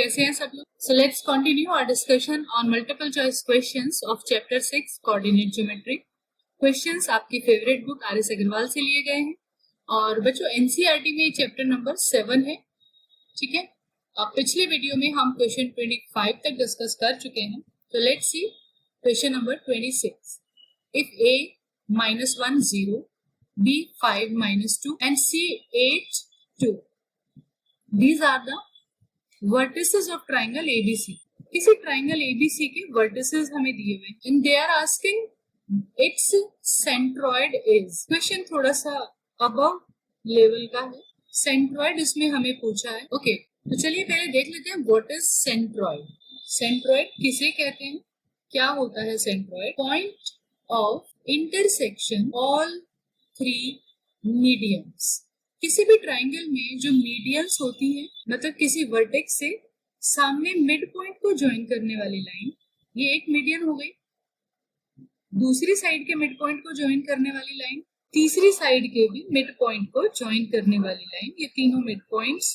कैसे हैं सब लोग? So let's continue our discussion on multiple choice questions of chapter 6 coordinate geometry. Questions आपकी favourite book R S Agarwal से लिए गए हैं और बच्चों एनसीईआरटी में चैप्टर नंबर 7 है। ठीक है, अब पिछले वीडियो में हम क्वेश्चन 25 तक डिस्कस कर चुके हैं। तो let's see question number 26। If a -1 0, b 5 -2 and c 8 2, these are the vertices of triangle ABC। किसी ट्राइंगल ABC के vertices हमें दिए हुए and they are asking its centroid is। Question थोड़ा सा above लेवल का है, सेंट्रॉइड इसमें हमें पूछा है। ओके, तो चलिए पहले देख लेते हैं व्हाट इज सेंट्रॉइड। सेंट्रॉइड किसे कहते हैं, क्या होता है centroid? Point of intersection all three medians. किसी भी ट्राइंगल में जो मीडियंस होती है, मतलब किसी वर्टेक्स से सामने मिड पॉइंट को ज्वाइन करने वाली लाइन, ये एक मीडियन हो गई। दूसरी साइड के मिड पॉइंट को ज्वाइन करने वाली लाइन, तीसरी साइड के भी मिड पॉइंट को ज्वाइन करने वाली लाइन, ये तीनों मिड पॉइंट्स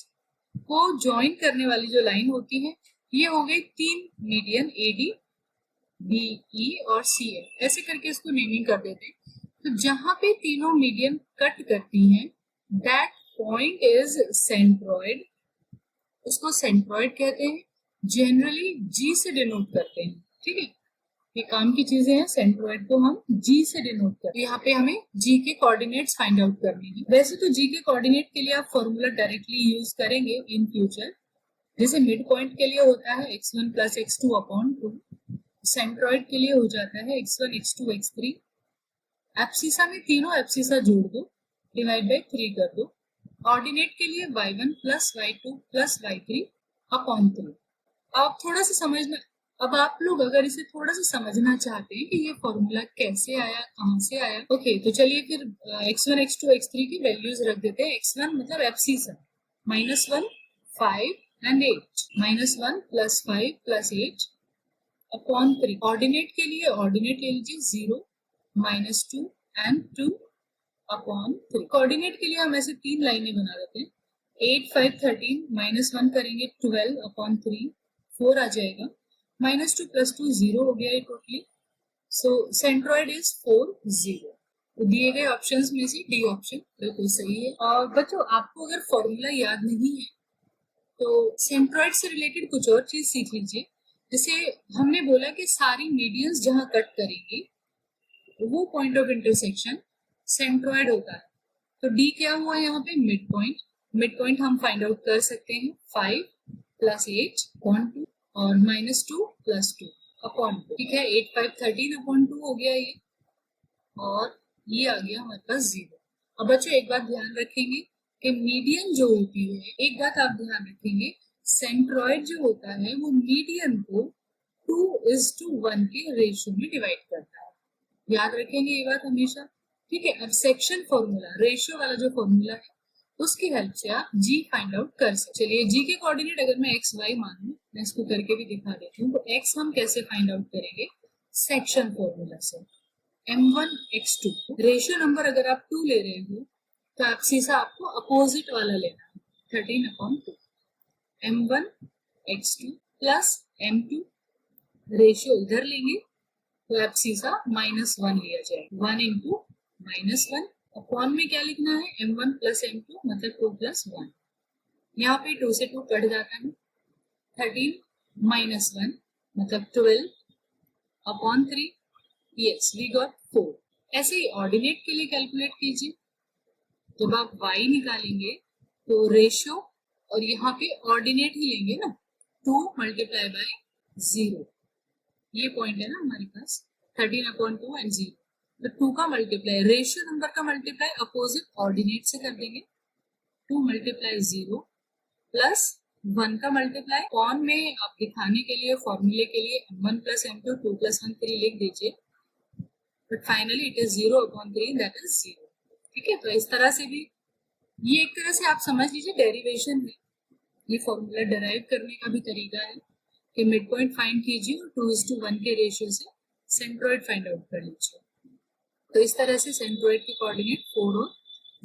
को ज्वाइन करने वाली जो लाइन होती है, ये हो गई तीन मीडियन AD, BE और CF। ऐसे करके इसको नेमिंग कर देते हैं। तो जहां पे तीनों मीडियन कट करती हैं, दैट पॉइंट इज सेंट्रॉइड। उसको सेंट्रॉइड कहते हैं, जनरली G से डिनोट करते हैं। ठीक है, ये काम की चीजें हैं। सेंट्रॉइड को हम G से डिनोट करते हैं। यहाँ पे हमें G के कोऑर्डिनेट्स फाइंड आउट करने हैं। वैसे तो G के कोऑर्डिनेट के लिए आप फॉर्मूला डायरेक्टली यूज करेंगे इन फ्यूचर, जैसे मिड पॉइंट के लिए होता है x1 + x2 अपॉन 2, सेंट्रॉइड के लिए हो जाता है x1 x2 x3। एब्सिसा में तीनों एब्सिसा जोड़ दो, डिवाइड बाय 3 कर दो। ऑर्डिनेट के लिए y1 + y2 + y3 अपॉन 3। आप थोड़ा सा समझना, अब आप लोग अगर इसे थोड़ा सा समझना चाहते हैं कि ये फॉर्मूला कैसे आया, कहां से आया, ओके, तो चलिए फिर x1 x2 x3 की वैल्यूज रख देते हैं। x1 मतलब एब्सिसा, -1 5 and 8, -1 + 5 + 8 अपॉन 3। ऑर्डिनेट के लिए ऑर्डिनेट ले लीजिए 0, -2 and 2 अपॉन 3। कोऑर्डिनेट के लिए हम ऐसे तीन लाइनें बना देते हैं। 8 5 13, -1 करेंगे 12 अपॉन 3, 4 आ जाएगा। -2 + 2 0 हो गया ये टोटली। So centroid is 4 0। तो दिए गए ऑप्शंस में से डी ऑप्शन बिल्कुल सही है। और बच्चों आपको अगर फॉर्मूला याद नहीं है तो सेंट्रॉइड से रिलेटेड कुछ और चीज सीख लीजिए। जैसे हमने बोला कि सारी मीडियंस जहां कट करेंगी वो पॉइंट ऑफ इंटरसेक्शन सेंट्रॉइड होता है। तो डी क्या हुआ यहाँ पे? Mid point. मिड पॉइंट हम फाइंड आउट कर सकते हैं 5 + 8 अपॉन 2 और -2 + 2 अपॉन 2। ठीक है, 8 5 13 अपॉन 2 हो गया ये, और ये आ गया हमारे पास 0। अब बच्चों एक बात ध्यान रखेंगे कि मीडियन जो होती है, एक बात आप ध्यान रखेंगे, सेंट्रॉइड जो होता है वो मीडियन को 2:1 के रेशियो में डिवाइड करता है। याद रखेंगे ये बात हमेशा। ठीक है, अब सेक्शन फॉर्मूला, रेशियो वाला जो फॉर्मूला है, उसकी हेल्प से आप G फाइंड आउट कर सकते। चलिए G के कोऑर्डिनेट अगर मैं x y मानूं, मैं इसको करके भी दिखा देती हूँ। तो x हम कैसे फाइंड आउट करेंगे? सेक्शन फॉर्मूला से। m1 x2, रेशियो नंबर अगर आप 2 ले रहे हो तो आप सीधा आपको अपोजिट वाला लेना है, 13/2। m1 x2 + m2, रेशियो इधर लेंगे तो आप सीधा -1 लिया जाएगा। 1 × -1 अपॉन में क्या लिखना है? m1 + m2 मतलब 2 + 1। यहाँ पे 2 से 2 कट जाता है। 13 - 1 मतलब 12 अपॉन 3। Yes, we got 4। ऐसे ही ऑर्डिनेट के लिए कैलकुलेट कीजिए। जब आप y निकालेंगे तो रेशियो और यहाँ पे ऑर्डिनेट ही लेंगे ना, 2 × 0, ये पॉइंट है ना हमारे पास, 13/2 and 0। तो 2 का मल्टीप्लाई, रेशियो नंबर का मल्टीप्लाई अपोजिट ऑर्डिनेट से कर देंगे। 2 × 0 + 1 का मल्टीप्लाई कॉन में आप दिखाने के लिए, फॉर्मूले के लिए m1 + m2 2 + 1 3 लिख दीजिए, but finally it is 0/3, that is 0। ठीक है, तो इस तरह से भी ये एक तरह से आप समझ लीजिए डेरिवेशन है। ये फॉर्मूला डिराइव करने का भी तरीका है कि मिड पॉइंट फाइंड कीजिए और 2:1 के रेशियो से सेंट्रॉइड फाइंड आउट कर लीजिए। तो इस तरह से सेंट्रॉइड के कोऑर्डिनेट 4 और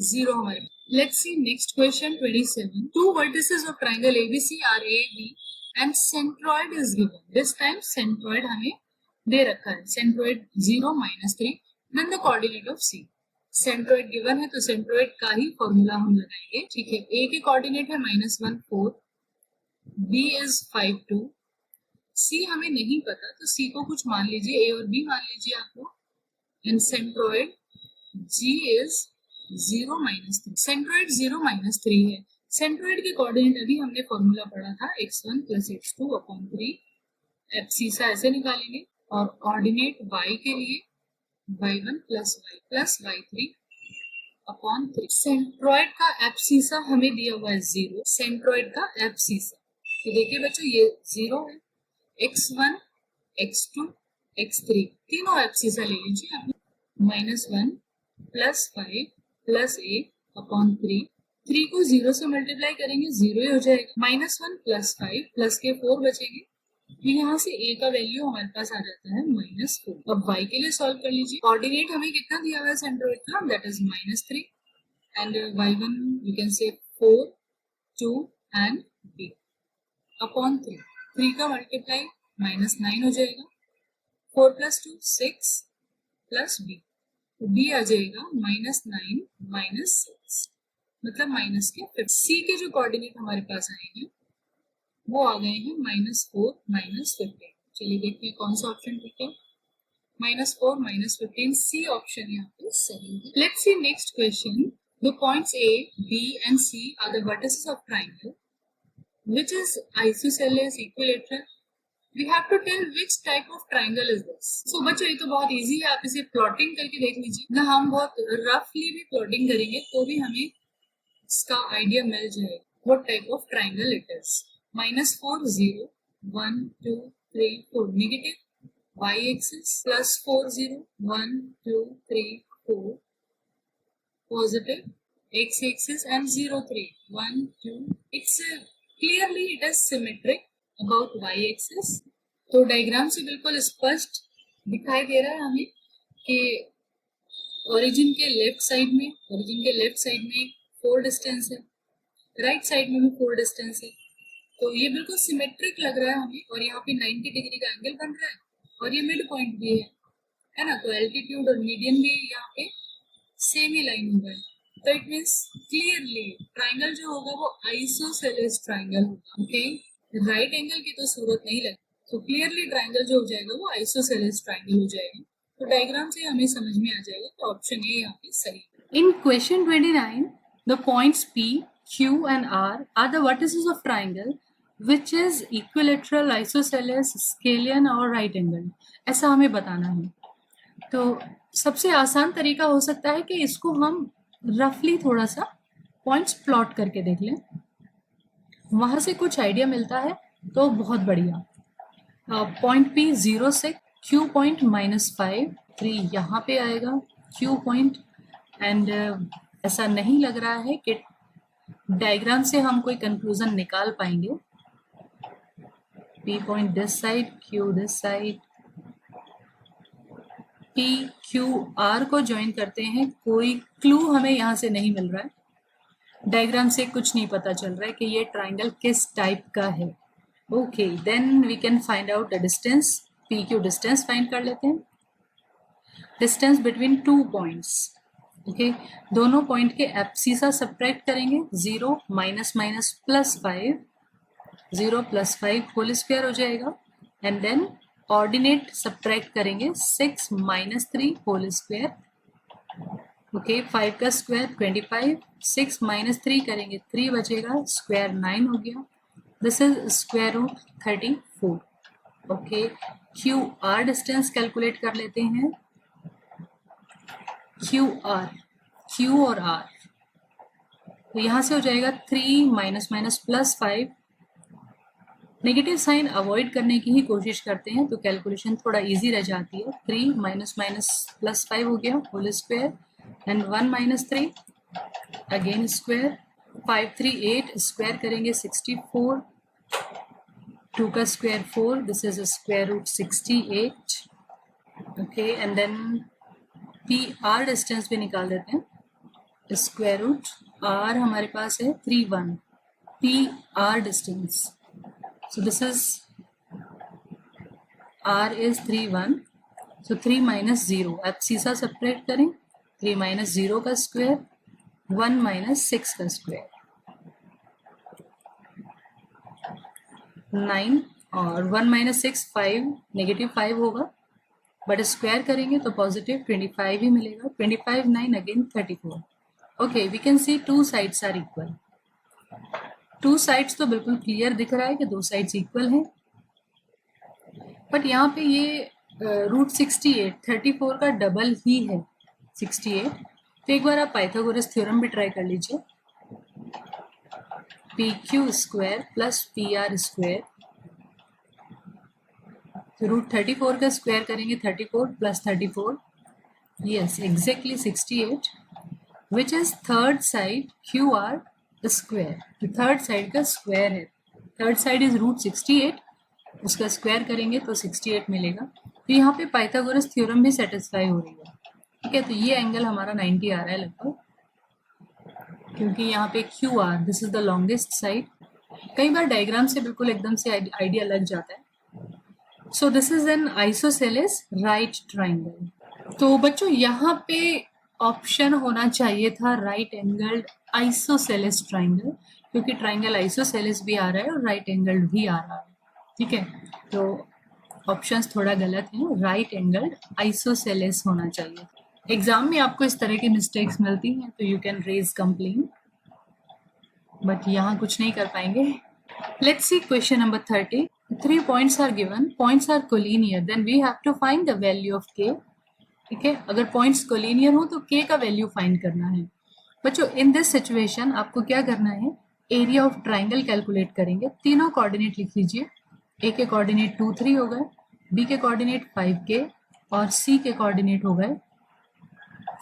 0 हमारे। Let's see next question 27। 2 vertices of triangle ABC are A, B and centroid is given. This time centroid हमें दे रखा है, centroid 0 -3. Then the coordinate of C. Centroid given है तो सेंट्रॉइड का ही फॉर्मूला हम लगाएंगे. ठीक है, ए के कोऑर्डिनेट है -1 4, बी इज 5 2, सी हमें नहीं पता तो सी को कुछ मान लीजिए, ए और बी मान लीजिए आप लोग. And centroid G is 0 -3. Centroid 0 -3 है. सेंट्रॉइड के कोऑर्डिनेट अभी हमने फॉर्मूला पढ़ा था x1 + x2 अपॉन 3. एब्सिसा ऐसे निकालेंगे और कोऑर्डिनेट y के लिए y1 + y3 अपॉन 3. सेंट्रॉइड का एब्सिसा हमें दिया हुआ है 0. सेंट्रॉइड का एब्सिसा तो देखिए बच्चों ये 0 है. x1 x2 x3 तीनों एब्सिसा ले लीजिए आप. -1 + 5 + a अपॉन 3. 3 को 0 से मल्टीप्लाई करेंगे 0 ही हो जाएगा. -1 + 5 प्लस के 4 बचेंगे. यहाँ से a का वैल्यू हमारे पास आ जाता है -4. अब y के लिए सॉल्व कर लीजिए. कोऑर्डिनेट हमें कितना दिया हुआ है सेंट्रॉइड का, that is -3. And y1 you can say 4 2 and b upon 3. 3 का मल्टीप्लाई -9 हो जाएगा. 4 + 2 6 प्लस b. b आ जाएगा -9 - 6 मतलब माइनस के 5. सी के जो कोऑर्डिनेट हमारे पास आए हैं वो आ गए हैं -4 -15. चलिए देखते हैं कौन सा ऑप्शन ठीक है. -4 -15 सी ऑप्शन यहाँ पे सही है. Let's see next question. The points A, B and C are the vertices of triangle which is isosceles equilateral. We have to tell which type of triangle is this. So बच्चों ये तो बहुत easy है, आप इसे plotting करके देख लीजिए ना. हम बहुत रफली भी प्लॉटिंग करेंगे तो भी हमें इसका आइडिया मिल जाएगा what type of triangle it is. -4 0 1 2 3 4 negative y axis, +4 0 1 2 3 4 positive x axis and 0 3 1 2. It's clearly it is symmetric about y axis. तो डायग्राम से बिल्कुल स्पष्ट दिखाई दे रहा है हमें कि ओरिजिन के लेफ्ट साइड में 4 डिस्टेंस है, राइट साइड में भी 4 डिस्टेंस है. तो ये बिल्कुल सिमेट्रिक लग रहा है हमें. और यहाँ पे 90 डिग्री का एंगल बन रहा है और ये मिड पॉइंट भी है ना. तो एल्टीट्यूड और मीडियन भी यहाँ पे सेम ही लाइन होगा. तो इट मीन्स क्लियरली ट्राइंगल जो होगा वो आइसोसेलेस ट्राइंगल होगा. ओके, राइट एंगल की तो सूरत नहीं लगती. तो क्लियरली ट्राइंगल जो हो जाएगा वो आइसोसेलेस ट्राइंगल हो जाएगा. तो डायग्राम से हमें समझ में आ जाएगा तो ऑप्शन ए यहाँ पे सही है. इन question 29 the points P, Q and R are the vertices of triangle which is equilateral, isosceles, scalene और right angle. ऐसा हमें बताना है. तो सबसे आसान तरीका हो सकता है कि इसको हम रफली थोड़ा सा पॉइंट्स प्लॉट करके देख लें, वहां से कुछ आइडिया मिलता है तो बहुत बढ़िया. पॉइंट P 0 से Q पॉइंट -5 3 यहाँ पे आएगा. Q पॉइंट एंड ऐसा नहीं लग रहा है कि डायग्राम से हम कोई कंक्लूजन निकाल पाएंगे. P point this side, Q this side. P Q R को ज्वाइन करते हैं, कोई क्लू हमें यहाँ से नहीं मिल रहा है. डायग्राम से कुछ नहीं पता चल रहा है कि ये ट्राइंगल किस टाइप का है. Okay, then we can find out the distance. P Q distance find कर लेते हैं. Distance between 2 points. ओके, दोनों पॉइंट के एब्सिसा सब्ट्रैक्ट करेंगे. 0 -+5 0 + 5 होल स्क्वायर हो जाएगा. एंड देन ऑर्डिनेट सब्ट्रैक्ट करेंगे 6 - 3 होल स्क्वायर. ओके, 5 का स्क्वायर 25, 6 - 3 करेंगे 3 बचेगा, स्क्वायर 9 हो गया. This is √34. Okay, Q R distance calculate कर लेते हैं. क्यू और आर तो यहाँ से हो जाएगा 3 -+5. नेगेटिव साइन अवॉइड करने की ही कोशिश करते हैं तो कैलकुलेशन थोड़ा इजी रह जाती है. 3 -+5 हो गया whole square and 1 - 3 again square. 5 3 8 square करेंगे 64. 2 का square 4, this is √68. Okay, and then P R distance भी निकाल देते हैं. स्क्वायर रूट आर हमारे पास है 31. P R distance So this is r is 3 1. So 3 minus 0. आप सीधा सब्ट्रैक्ट करें. 3 minus 0 का स्क्वायर, 1 minus 6 का स्क्वायर, 9 और 1 minus 6 5, नेगेटिव 5 होगा, बट स्क्वायर करेंगे तो पॉजिटिव 25 ही मिलेगा. 25 9 again 34. Okay, we can see two sides are equal. Two sides तो बिल्कुल क्लियर दिख रहा है कि दो साइड्स इक्वल हैं, बट यहाँ पे ये रूट 68 34 का डबल ही है 68. तो एक बार आप पाइथागोरस थ्योरम भी ट्राई कर लीजिए. P Q square plus P R square, तो रूट 34 का स्क्वायर करेंगे 34 plus 34, yes exactly 68, which is third side Q R square. तो थर्ड साइड का स्क्वायर है. थर्ड साइड इज रूट 68, उसका स्क्वायर करेंगे तो 68 मिलेगा. तो यहाँ पे पाइथागोरस थ्योरम भी सेटिस्फाई हो रही है. ठीक है, तो ये एंगल हमारा 90 आ रहा है लगभग, क्योंकि यहाँ पे Q R this is the longest side. कई बार डायग्राम से बिल्कुल एकदम से आइडिया लग जाता है. So this is an isosceles right triangle. तो बच्चों यहाँ पे ऑप्शन होना चाहिए था राइट एंगल्ड आइसोसेलेस ट्राइंगल, क्योंकि ट्राइंगल आइसोसेलेस भी आ रहा है और राइट एंगल्ड भी आ रहा है. ठीक है, तो ऑप्शंस थोड़ा गलत हैं. राइट एंगल्ड आइसोसेलेस होना चाहिए. एग्जाम में आपको इस तरह की मिस्टेक्स मिलती हैं तो you can raise complain, but यहाँ कुछ नहीं कर पाएंगे. Let's see question number 30. 3 points are given, points are collinear, then we have to find the value of k. ठीक है, अगर पॉइंट्स कोलिनियर हो तो k का वैल्यू फाइंड करना है. बच्चों इन दिस सिचुएशन आपको क्या करना है, एरिया ऑफ ट्राइंगल कैलकुलेट करेंगे. तीनों कोऑर्डिनेट लिख लीजिए. ए के कोऑर्डिनेट 2 3 हो गए, बी के कोऑर्डिनेट 5k और सी के कोऑर्डिनेट हो गए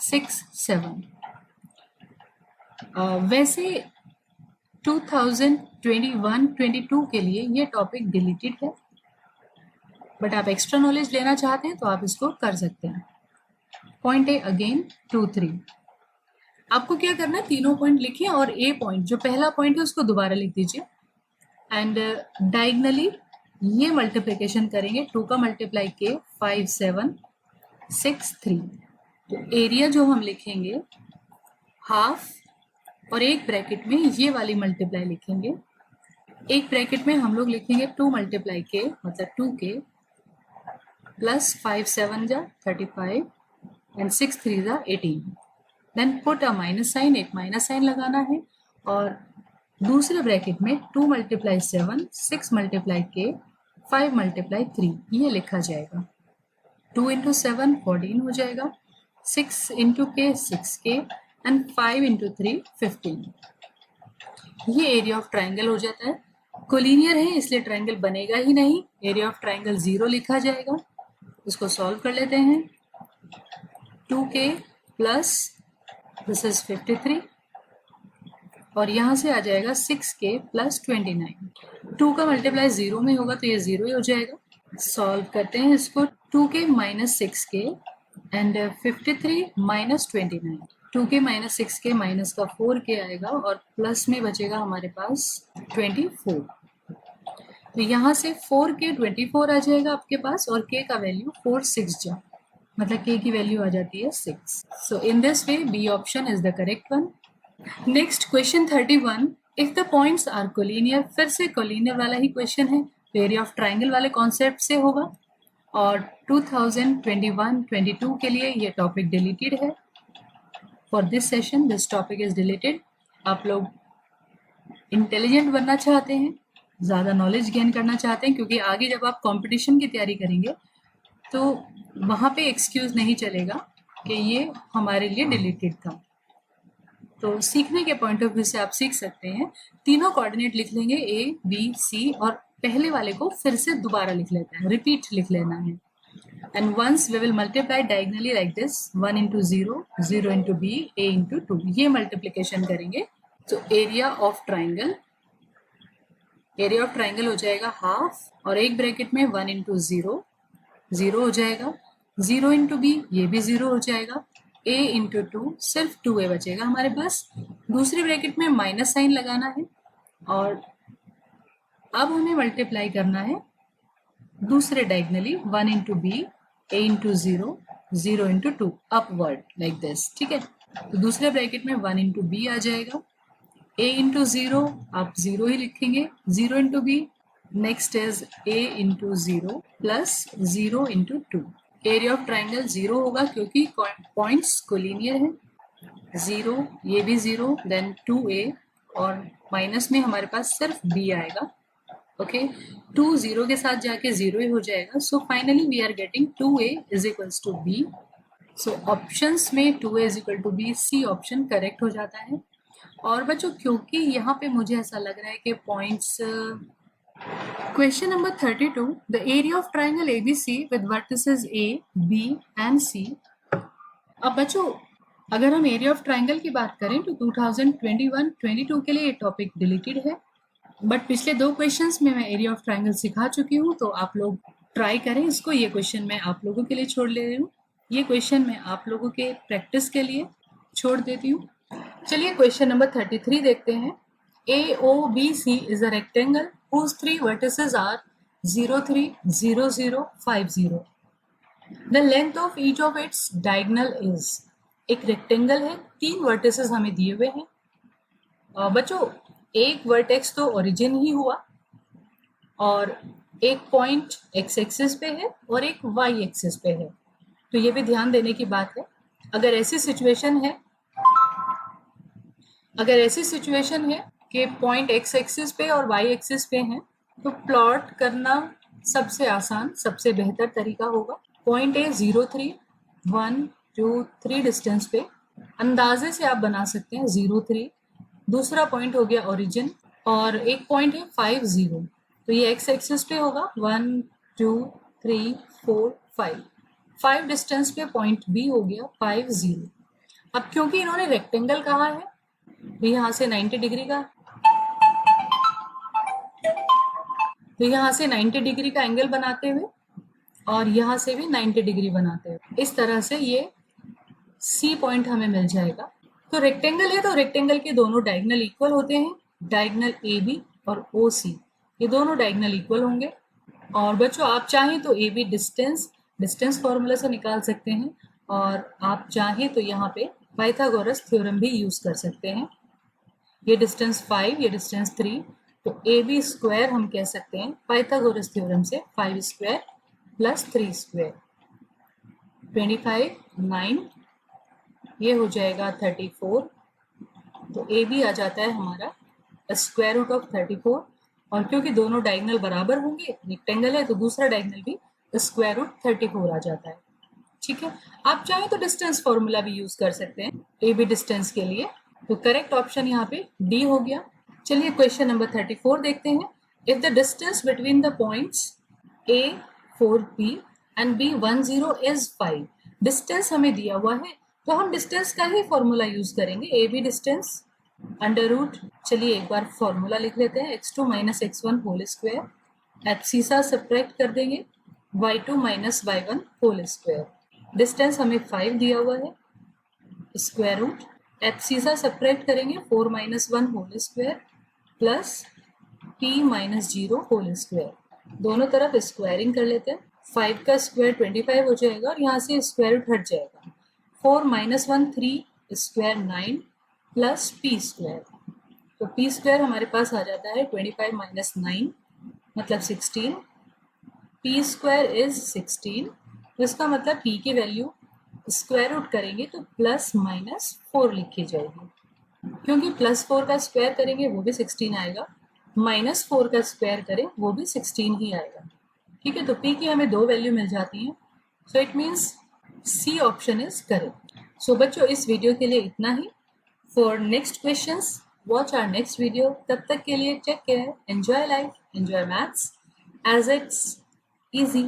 6 7. वैसे 2021-22 के लिए ये टॉपिक डिलीटेड है, बट आप एक्स्ट्रा नॉलेज लेना चाहते हैं तो आप इसको कर सकते हैं. Point A again 2 3. आपको क्या करना है, तीनों पॉइंट लिखिए और ए पॉइंट जो पहला पॉइंट है उसको दोबारा लिख दीजिए. एंड डायगनली ये मल्टीप्लिकेशन करेंगे. 2 का मल्टीप्लाई के 5 7 6 3. तो एरिया जो हम लिखेंगे हाफ, और एक ब्रैकेट में ये वाली मल्टीप्लाई लिखेंगे. एक ब्रैकेट में हम लोग लिखेंगे 2 मल्टीप्लाई के मतलब 2k प्लस 5 7 जा 35 एंड 6 3 जा 18. Then put a minus sign, एक माइनस साइन लगाना है. और दूसरे ब्रैकेट में 2 मल्टीप्लाई 7 6 मल्टीप्लाई के 5 मल्टीप्लाई 3 ये लिखा जाएगा. 2 इंटू 7 14 हो जाएगा, 6 इंटू के 6k एंड 5 इंटू 3 15. ये एरिया ऑफ ट्राइंगल हो जाता है. कोलिनियर है इसलिए ट्राइंगल बनेगा ही नहीं. एरिया ऑफ ट्राइंगल 0 लिखा जाएगा. उसको सॉल्व कर लेते हैं. 2k प्लस दिस इज 53 और यहाँ से आ जाएगा 6k प्लस 29. 2 का मल्टीप्लाई 0 में होगा तो ये 0 ही हो जाएगा. सॉल्व करते हैं इसको. 2k minus 6k and 53 minus 29. 2k minus 6k minus का 4k आएगा और प्लस में बचेगा हमारे पास 24. तो यहाँ से 4k 24 आ जाएगा आपके पास और k का वैल्यू 4 6 जा, मतलब k की वैल्यू आ जाती है 6. So in this way B option is the correct one. Next question 31. If the points are collinear, फिर से कोलिनियर वाला ही क्वेश्चन है. एरिया ऑफ ट्राइंगल वाले कॉन्सेप्ट से होगा और 2021-22 के लिए ये टॉपिक डिलीटेड है. For this session this topic is deleted. आप लोग इंटेलिजेंट बनना चाहते हैं, ज़्यादा नॉलेज गेन करना चाहते हैं, क्योंकि आगे जब आप कंपटीशन की तैयारी करेंगे तो वहाँ पे एक्सक्यूज नहीं चलेगा कि ये हमारे लिए डिलीटेड था. तो सीखने के पॉइंट ऑफ व्यू से आप सीख सकते हैं. तीनों कोऑर्डिनेट लिख लेंगे A, B, C और पहले वाले को फिर से दोबारा लिख लेते हैं, रिपीट लिख लेना है. And once we will multiply diagonally like this, 1 into 0, 0 into b, a into 2. ये मल्टीप्लिकेशन करेंगे. तो एरिया ऑफ ट्राइंगल हो जाएगा हाफ और एक ब्रैकेट में 1 into 0, 0 हो जाएगा. 0 into b, ये भी 0 हो जाएगा. a into 2, सिर्फ 2a बचेगा हमारे पास. दूसरे ब्रैकेट में माइनस साइन लगाना है और अब हमें मल्टीप्लाई करना है दूसरे diagonally 1 into B, A into 0, 0 into 2 upward like this. ठीक है, तो दूसरे ब्रैकेट में 1 इंटू बी आ जाएगा, a इंटू 0 आप 0 ही लिखेंगे, 0 into B, next is a into 0 plus 0 into 2। Area of triangle 0 होगा क्योंकि पॉइंट्स कोलिनियर है। 0, ये भी 0, देन 2a और माइनस में हमारे पास सिर्फ b आएगा। ओके, 2 0 के साथ जाके 0 ही हो जाएगा। So finally we are getting 2a is equals to b। So options में 2a is equal to b, C option correct हो जाता है। और बच्चों क्योंकि यहाँ पे मुझे ऐसा लग रहा है कि points, question number 32, the area of triangle ABC with vertices A, B and C। अब बच्चों अगर हम एरिया ऑफ ट्राइंगल की बात करें तो 2021-22 के लिए ये टॉपिक डिलीटेड है, बट पिछले 2 क्वेश्चंस में मैं एरिया ऑफ ट्राइंगल सिखा चुकी हूँ, तो आप लोग ट्राई करें इसको। ये क्वेश्चन मैं आप लोगों के लिए छोड़ ले रही हूँ, ये क्वेश्चन मैं आप लोगों के प्रैक्टिस के लिए छोड़ देती हूँ। चलिए क्वेश्चन नंबर 33 देखते हैं। AOBC is a rectangle whose 3 vertices are 0, 3, 0, 0, 5, 0. The length of each of its diagonal is। एक रेक्टेंगल है, 3 वर्टिसेस हमें दिए हुए हैं। बच्चों एक वर्टेक्स तो ओरिजिन ही हुआ और एक पॉइंट एक्स एक्सिस पे है और एक वाई एक्सिस पे है, तो ये भी ध्यान देने की बात है। अगर ऐसी सिचुएशन है कि पॉइंट एक्स एक्सिस पे और वाई एक्सिस पे हैं, तो प्लॉट करना सबसे आसान, सबसे बेहतर तरीका होगा। पॉइंट ए 0, 3, 1, 2, 3 डिस्टेंस पे अंदाजे से आप बना सकते हैं 0, 3। दूसरा पॉइंट हो गया ओरिजिन और एक पॉइंट है 5, 0, तो ये एक्स एक्सिस पे होगा 1, 2, 3, 4, 5 डिस्टेंस पे पॉइंट बी हो गया 5, 0। अब क्योंकि इन्होंने रेक्टेंगल कहा है तो यहाँ से 90 डिग्री का, तो यहाँ से 90 डिग्री का एंगल बनाते हुए और यहाँ से भी 90 डिग्री बनाते हुए इस तरह से ये सी पॉइंट हमें मिल जाएगा। तो रेक्टेंगल है तो रेक्टेंगल के दोनों डायगोनल इक्वल होते हैं, डायगोनल ए बी और ओ सी ये दोनों डायगोनल इक्वल होंगे। और बच्चों आप चाहें तो ए बी डिस्टेंस फॉर्मूला से निकाल सकते हैं और आप चाहें तो यहाँ पे पाइथागोरस थ्योरम भी यूज कर सकते हैं। ये डिस्टेंस 5, ये डिस्टेंस 3, तो ए बी स्क्वायर हम कह सकते हैं पाइथागोरस थ्योरम से 5 स्क्वायर प्लस 3 स्क्वायर, 25, 9, ये हो जाएगा 34। तो ए बी आ जाता है हमारा स्क्वायर रूट ऑफ 34 और क्योंकि दोनों डायगोनल बराबर होंगे, रेक्टेंगल है तो दूसरा डायगोनल भी स्क्वायर रूट 34 आ जाता है। ठीक है, आप चाहें तो डिस्टेंस फॉर्मूला भी यूज कर सकते हैं ए बी डिस्टेंस के लिए। तो करेक्ट ऑप्शन यहाँ पे डी हो गया। चलिए क्वेश्चन नंबर 34 देखते हैं। If the distance between the points A 4B and B 1 0 is 5, distance हमें दिया हुआ है तो हम डिस्टेंस का ही फॉर्मूला यूज करेंगे, A B distance under root. चलिए एक बार फॉर्मूला लिख लेते हैं, x2 minus x1 whole square, abscissa subtract कर देंगे y2 minus y1 whole square. Distance हमें 5 दिया हुआ है, स्क्वायर रूट एब्सीसा सब्ट्रैक्ट करेंगे 4 minus 1 whole square plus p minus 0 whole square, दोनों तरफ स्क्वायरिंग कर लेते हैं। 5 का स्क्वायर 25 हो जाएगा और यहाँ से स्क्वायर रूट हट जाएगा। 4 minus 1 3 square 9 plus p square, तो p स्क्वायर हमारे पास आ जाता है 25 माइनस 9 मतलब 16, p स्क्वायर इज 16, तो इसका मतलब p की वैल्यू स्क्वायर रूट करेंगे तो प्लस माइनस 4 लिखी जाएगी, क्योंकि प्लस 4 का स्क्वायर करेंगे वो भी 16 आएगा, माइनस 4 का स्क्वायर करें वो भी 16 ही आएगा। ठीक है, तो p की हमें 2 वैल्यू मिल जाती हैं, so it means C option is correct. So बच्चों इस वीडियो के लिए इतना ही। For next questions watch our next video. तब तक के लिए take care, enjoy life, enjoy maths as it's easy.